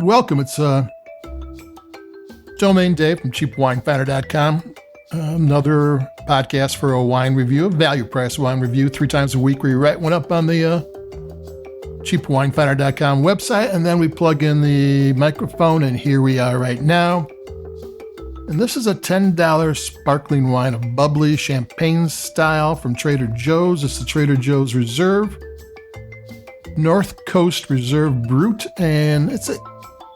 Welcome. It's Domain Dave from CheapWineFinder.com. Another podcast for a wine review, a value price wine review 3 times a week. We write one up on the CheapWineFinder.com website, and then we plug in the microphone, and here we are right now. And this is a $10 sparkling wine of Bubbly champagne style from Trader Joe's. It's the Trader Joe's Reserve, North Coast Reserve Brut, and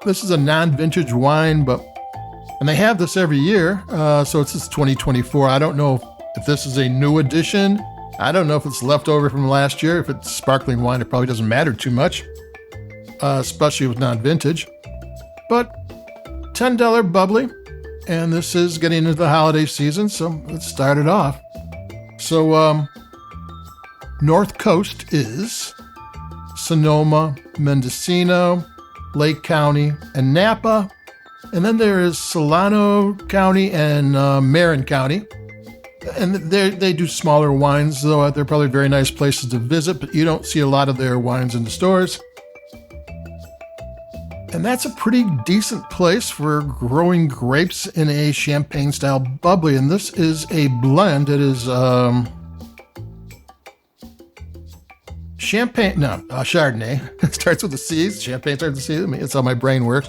this is a non-vintage wine, and they have this every year, so it's 2024. I don't know if this is a new edition. I don't know if it's leftover from last year. If it's sparkling wine, it probably doesn't matter too much, especially with non-vintage. But $10 Bubbly, and this is getting into the holiday season, so let's start it off. So North Coast is Sonoma, Mendocino, Lake County, and Napa. And then there is Solano County and Marin County. And they do smaller wines, though they're probably very nice places to visit, but you don't see a lot of their wines in the stores. And that's a pretty decent place for growing grapes in a champagne-style bubbly. And this is a blend. It is Chardonnay. It starts with the C's. Champagne starts with the C's. I mean, it's how my brain works.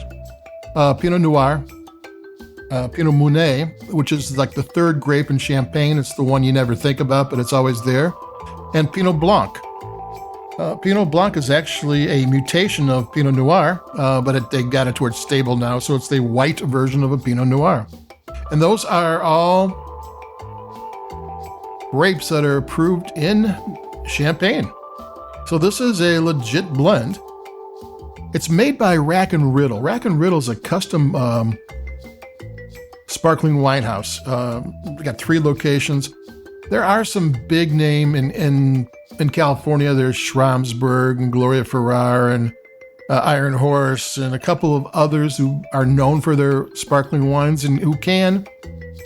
Pinot Noir, Pinot Meunier, which is like the third grape in Champagne. It's the one you never think about, but it's always there. And Pinot Blanc. Pinot Blanc is actually a mutation of Pinot Noir, but they got it towards stable now, so it's the white version of a Pinot Noir. And those are all grapes that are approved in Champagne. So this is a legit blend. It's made by Rack Nad Riddle. Rack Nad Riddle is a custom sparkling wine house. We got 3 locations. There are some big name in California. There's Schramsberg and Gloria Ferrar and Iron Horse and a couple of others who are known for their sparkling wines and who can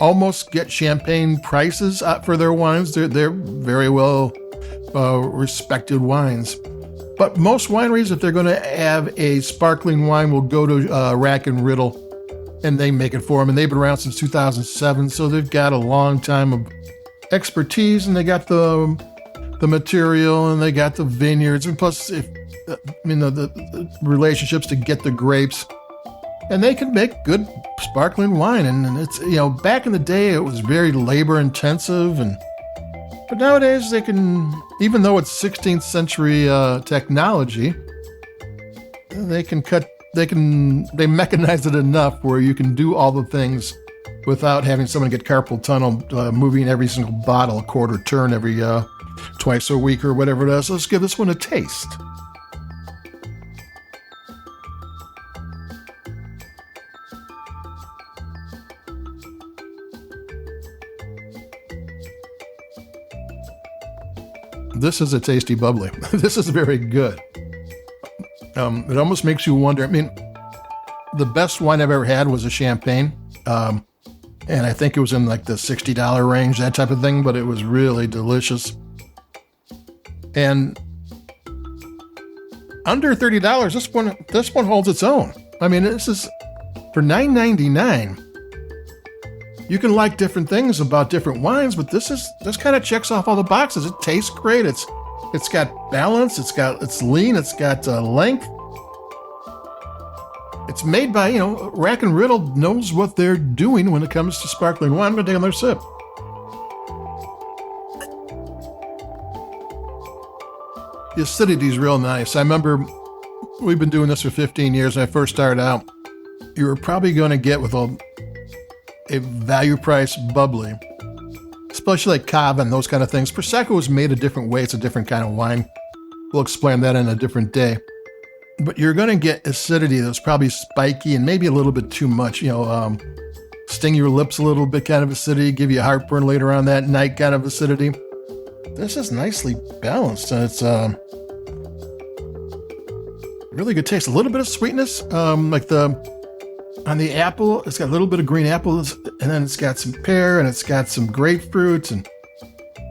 almost get champagne prices for their wines. They're very well respected wines. But most wineries, if they're going to have a sparkling wine, will go to Rack Nad Riddle, and they make it for them. And they've been around since 2007, so they've got a long time of expertise, and they got the material, and they got the vineyards, and plus, the relationships to get the grapes, and they can make good sparkling wine. And it's back in the day, it was very labor intensive, but nowadays they can, even though it's 16th century technology, they mechanize it enough where you can do all the things without having someone get carpal tunnel, moving every single bottle a quarter turn every twice a week or whatever it is. Let's give this one a taste. This is a tasty bubbly. This is very good. It almost makes you wonder. I mean, the best wine I've ever had was a champagne. And I think it was in like the $60 range, that type of thing, but it was really delicious. And under $30, this one holds its own. I mean, this is for $9.99. You can like different things about different wines, but this kind of checks off all the boxes. It tastes great. It's got balance. It's lean. It's got length. It's made by Rack Nad Riddle knows what they're doing when it comes to sparkling wine. I'm gonna take another sip. The acidity is real nice. I remember we've been doing this for 15 years. When I first started out, you were probably going to get with a value price bubbly, especially like Cava and those kind of things. Prosecco is made a different way. It's a different kind of wine. We'll explain that in a different day. But you're going to get acidity that's probably spiky and maybe a little bit too much. Sting your lips a little bit kind of acidity, give you heartburn later on that night kind of acidity. This is nicely balanced, and it's really good taste. A little bit of sweetness, on the apple, it's got a little bit of green apples, and then it's got some pear, and it's got some grapefruits, and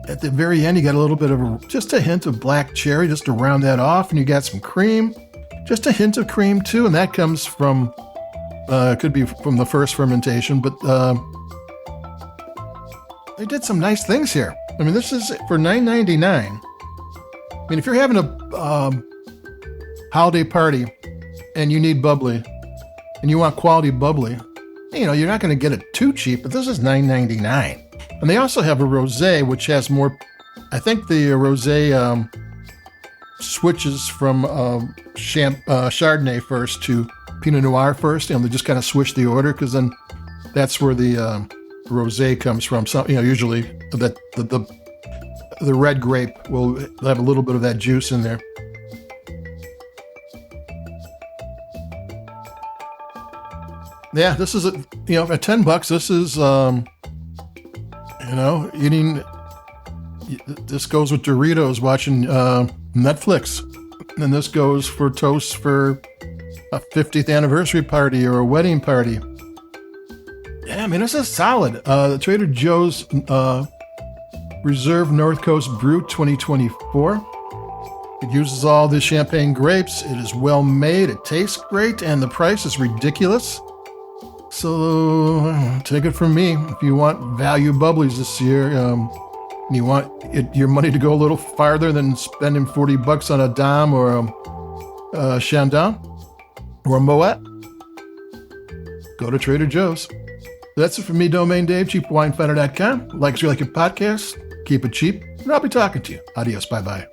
at the very end, you got a little bit of just a hint of black cherry just to round that off, and you got some cream. Just a hint of cream too, and that comes from, could be from the first fermentation, but they did some nice things here. I mean, this is for $9.99. I mean, if you're having a holiday party and you need bubbly and you want quality bubbly, you know, you're not going to get it too cheap, but this is $9.99. And they also have a rosé, which has more, I think the rosé switches from Chardonnay first to Pinot Noir first. You know, they just kind of switch the order because then that's where the rosé comes from. So, you know, usually the red grape will have a little bit of that juice in there. Yeah, this is at $10. This is eating. This goes with Doritos, watching Netflix, and this goes for toast for a 50th anniversary party or a wedding party. Yeah, I mean, this is solid. The Trader Joe's Reserve North Coast Brut 2024. It uses all the champagne grapes. It is well made. It tastes great, and the price is ridiculous. So take it from me. If you want value bubblies this year, and you want your money to go a little farther than spending $40 on a Dom or a Chandon or a Moet, go to Trader Joe's. That's it from me, Domain Dave, cheapwinefinder.com. Like your podcast, keep it cheap, and I'll be talking to you. Adios, bye-bye.